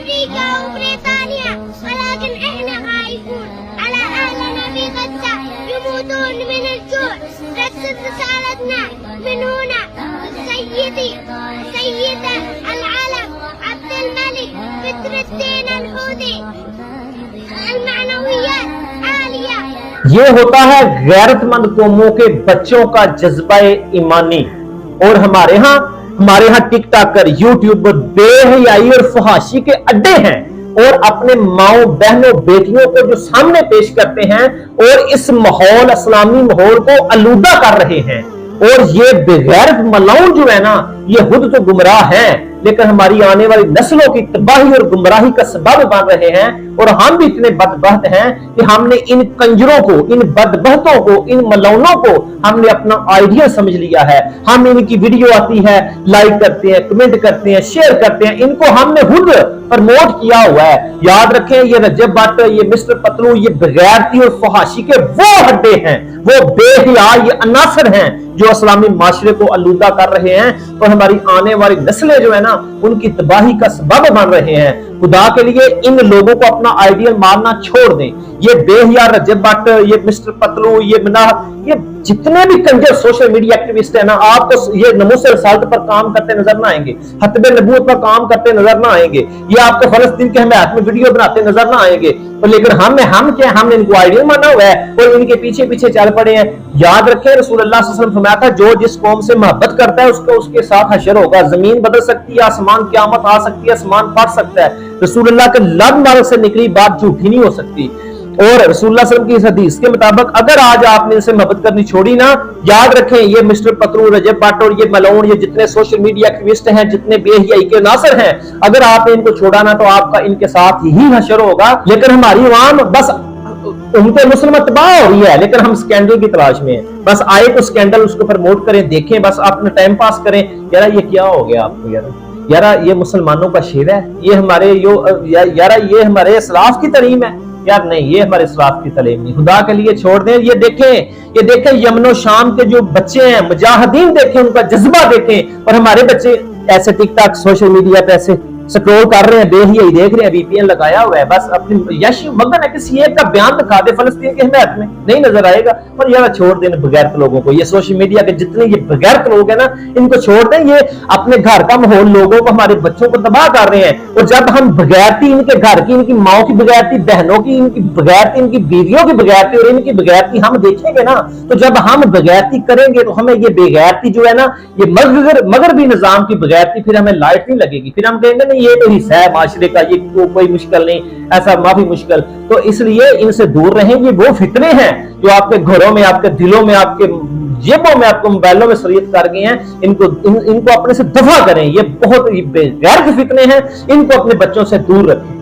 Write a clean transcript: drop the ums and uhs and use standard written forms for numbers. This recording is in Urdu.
أمريكا وبريطانيا، ولكن إحنا خايفون على أهلنا في غزة يموتون من الجوع. ركز رسالتنا من هنا سيدة العالم عبد الملك بدر الدين الحوثي. المعنويات عالية. یہ ہوتا ہے غیرت مند قوموں کے بچوں کا جذبہ ایمانی. اور ہمارے ہاں ٹک ٹاکر یوٹیوبر بے حیائی اور فحاشی کے اڈے ہیں اور اپنے ماؤں بہنوں بیٹیوں کو جو سامنے پیش کرتے ہیں اور اس ماحول اسلامی ماحول کو آلودہ کر رہے ہیں. اور یہ بغیرت ملاؤن جو ہے نا یہ خود تو گمراہ ہیں لیکن ہماری آنے والی نسلوں کی تباہی اور گمراہی کا سبب بن رہے ہیں. اور ہم بھی اتنے بدبخت ہیں کہ ہم نے ان کنجروں کو، ان بدبختوں کو، ان ملونوں کو ہم نے اپنا آئیڈیا سمجھ لیا ہے. ہم ان کی ویڈیو آتی ہے لائک کرتے ہیں، کمنٹ کرتے ہیں، شیئر کرتے ہیں. ان کو ہم نے خود پرموٹ کیا ہوا ہے. یاد رکھیں یہ رجب بٹ، یہ مسٹر پتلو، یہ بغیرتی اور فحاشی کے وہ ہڈے ہیں، وہ بے حیا، یہ عناصر ہیں جو اسلامی معاشرے کو آلودہ کر رہے ہیں اور ہماری آنے والی نسلیں جو ہے نا ان کی تباہی کا سبب بن رہے ہیں. خدا کے لیے ان لوگوں کو اپنا آئیڈیل ماننا چھوڑ دیں. یہ بے حیا رجب بٹ، یہ مسٹر پتلو، یہ مناح، یہ جتنے بھی کنجر سوشل میڈیا ایکٹیوسٹ ہیں نا آپ کو یہ ناموس رسالت پر کام کرتے نظر نہ آئیں گے، ختم نبوت پر کام کرتے نظر نہ آئیں گے، یہ آپ کو فلسطین کے حمایت میں ویڈیو بناتے نظر نہ آئیں گے. لیکن ہم کیا، ہم نے ان کو آئیڈیل مانا ہوا ہے اور ان کے پیچھے چل پڑے ہیں. یاد رکھیں رسول اللہ صلی اللہ علیہ وسلم فرمایا تھا جو جس قوم سے محبت کرتا ہے اس کے ساتھ حشر ہوگا. زمین بدل سکتی ہے، آسمان قیامت آ سکتی ہے، آسمان پھٹ سکتا ہے. رسول اللہ کے لب مبارک سے نکلی بات جھوٹی نہیں ہو سکتی. اور رسول اللہ صلی اللہ علیہ وسلم کی اس حدیث کے مطابق اگر آج آپ نے ان سے محبت کرنی چھوڑی نا، یاد رکھیں یہ مسٹر پتلو، رجب بٹ اور یہ ملعون، یہ جتنے سوشل میڈیا ایکٹیوسٹ ہیں، جتنے بے حیائی کے عناصر ہیں، اگر آپ نے ان کو چھوڑا نا تو آپ کا ان کے ساتھ ہی حشر ہوگا. لیکن ہماری عوام بس امت مسلمہ تباہ ہو رہی ہے لیکن ہم سکینڈل کی تلاش میں ہیں. بس آئے تو سکینڈل اس کو پروموٹ کریں، دیکھیں، بس اپنا ٹائم پاس کریں. یار یہ کیا ہو گیا آپ کو؟ یار یہ مسلمانوں کا شیر ہے، یہ ہمارے اسلاف کی تعلیم ہے. یار نہیں، یہ ہمارے اسلاف کی تعلیم نہیں. خدا کے لیے چھوڑ دیں. یہ دیکھیں یمن و شام کے جو بچے ہیں مجاہدین، دیکھیں ان کا جذبہ دیکھیں. اور ہمارے بچے ایسے ٹک ٹاک سوشل میڈیا پہ ایسے سکرول کر رہے ہیں، بے حیائی دیکھ رہے ہیں، وی پی این لگایا ہوا ہے. بس اپنی یش مگن ہے کسی ایک کا بیان دکھا دے فلسطین کے حمایت میں، نہیں نظر آئے گا. اور یار چھوڑ دیں بغیرت لوگوں کو. یہ سوشل میڈیا کے جتنے یہ بغیرت لوگ ہیں نا ان کو چھوڑ دیں. یہ اپنے گھر کا ماحول، لوگوں کو، ہمارے بچوں کو تباہ کر رہے ہیں. اور جب ہم بغیرتی، ان کے گھر کی، ان کی ماؤں کی بغیرتی، بہنوں کی، ان کی بغیرتی، ان کی بیویوں کی بغیرتی اور ان کی بغیرتی ہم دیکھیں گے نا، تو جب ہم بغیرتی کریں گے تو ہمیں یہ بغیرتی جو ہے نا، یہ مغربی نظام کی بغیرتی پھر ہمیں لائٹ نہیں لگے گی. پھر ہم کہیں گے نہیں یہ تو حصہ ہے معاشرے کا، یہ کوئی مشکل نہیں، ایسا معافی مشکل. تو اس لیے ان سے دور رہیں. یہ وہ فتنے ہیں جو آپ کے گھروں میں، آپ کے دلوں میں، آپ کے جیبوں میں، آپ کو موبائلوں میں سریت کر گئے ہیں. ان کو اپنے سے دفع کریں. یہ بہت غیر فتنے ہیں، ان کو اپنے بچوں سے دور رکھیں.